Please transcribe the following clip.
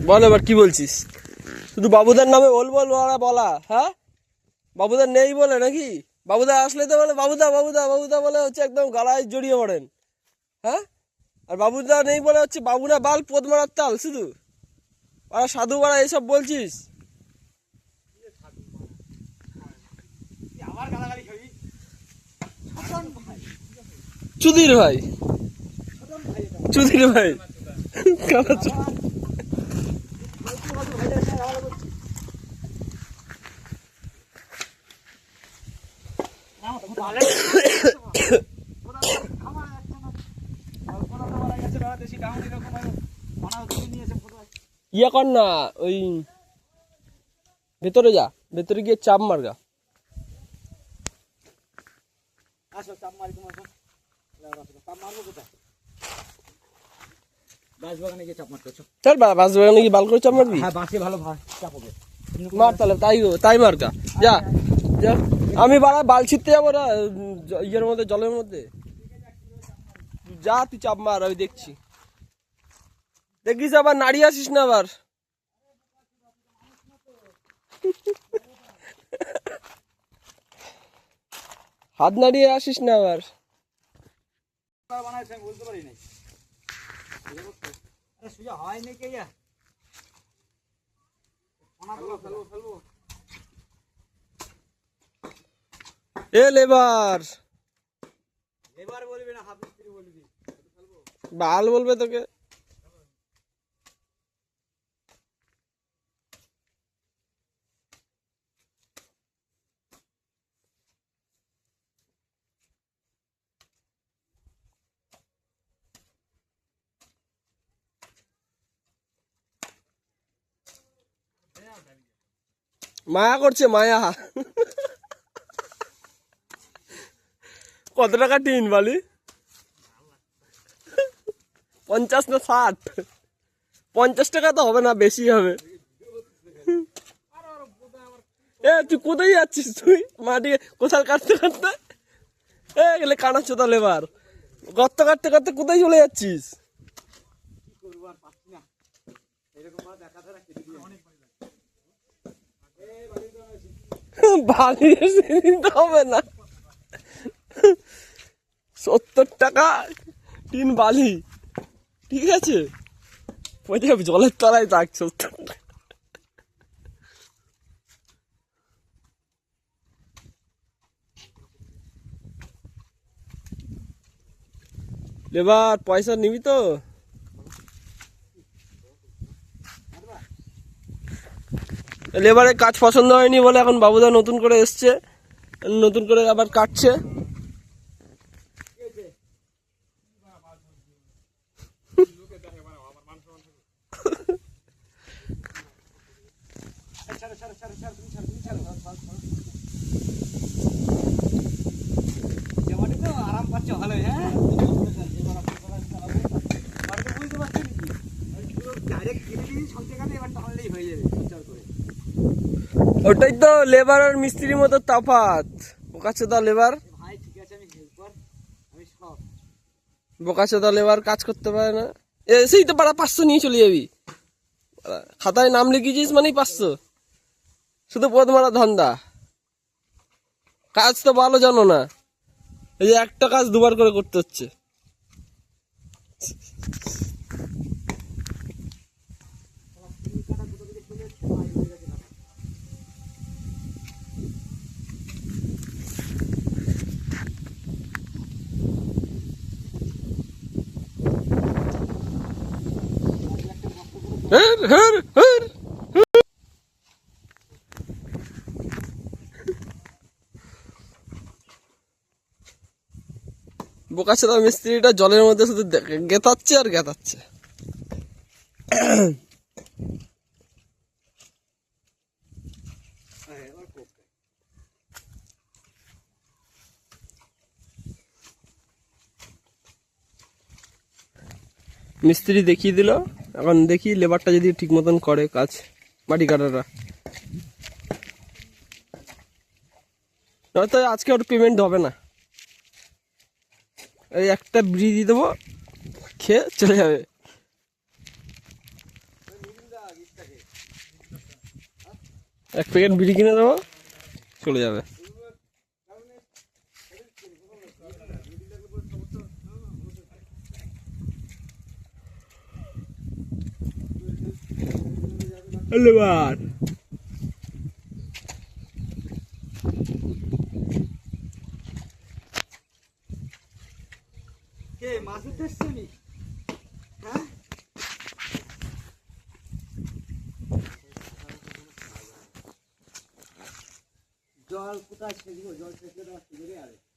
বল এবার কি বলছিস? শুধু বাবুদার নামে বলা, হ্যাঁ? বাবুদা নেই বলে নাকি? বাবুদা আসলে তো বলে বাবুদা বাবুদা বাবুদা বলে হচ্ছে একদম গালায় জড়িয়ে পড়েন, হ্যাঁ? আর বাবুদা নেই বলে হচ্ছে বাবুরা বাল পোদ মারার তাল শুধু। আর সাধু বাড়া এইসব বলছিস? চুদির ভাই, চুদির ভাই ইয়ে কর না, ওই ভেতরে যা, ভেতরে গিয়ে চাপ মারগা। বাঁশবাগানে গিয়ে চাপ মারতে চল বাঁশবাগানে গিয়ে বাল করে চাপ মারবি? হ্যাঁ, বাঁশে ভালো চাপ হবে। মার তাহলে, তাই মার্কা। যা যা, আমি বাড়া বাল ছিটতে যাবো না ইয়ের মধ্যে, জলের মধ্যে। যা তুই চাপ মার, আমি দেখছি। দেখিস আবার নাড়িয়ে আসিস না আবার। হাত নাড়িয়ে আসিস না আবার। বলতে পারি নাই সোজা হয় নাকি এ লেবার, এবার বলবি না হাফ মিস্ত্রি বলবি? বাল বলবে তোকে। মায়া করছে মায়া। কত টাকা টিন বালি? 50 না 60? 50 টাকা তো হবে না, বেশি হবে। এ তুই কোথায় যাচ্ছিস? তুই মাটি কোথাও কাটতে কাটতে গেলে কানা চোদা লেবার, গর্ত কাটতে কাটতে কোথায় চলে যাচ্ছিস? বালি নিতে হবে না, 70 টাকা টিন বালি, ঠিক আছে? জলের তলায় থাক 70 টাকা। লেবার পয়সা নিবি তো? লেবারের কাজ পছন্দ হয়নি বলে এখন বাবুদা নতুন করে এসছে, নতুন করে আবার কাটছে। আরাম পাচ্ছে ভালোই, হ্যাঁ? ওটাই তো লেবার আর মিস্ত্রির মতো তফাৎ। বোকাচোদা লেবার, ভাই ঠিক আছে, আমি হেল্পার, আমি সব। বোকাচোদা লেবার কাজ করতে পারে না। সেই তো পাড়া 500 নিয়ে চলে যাবি, খাতায় নাম লিখেছিস মানেই 500। শুধু পদ মারা ধান্দা, কাজ তো ভালো জানো না। এই যে একটা কাজ দুবার করে করতে হচ্ছে। হের হের হের, বোকাচোদা মিস্ত্রিটা জলের মধ্যে শুধু গেতাচ্ছে আর গেতাচ্ছে। মিস্ত্রি দেখিয়ে দিল, এখন দেখি লেবারটা যদি ঠিক মতন করে কাজ, মাটি কাটাটা। নয়তো আজকে ওর পেমেন্ট হবে না। এই একটা বিড়ি দিয়ে দেবো, খেয়ে চলে যাবে। এক প্যাকেট বিড়ি কিনে দেবো, চলে যাবে। ধন্যবাদ। কে মাছ উঠতে এসছে নি? হ্যাঁ জল কোথায় ছেড়ে দিব? জল ছেড়ে দেওয়া সুযোগই আছে।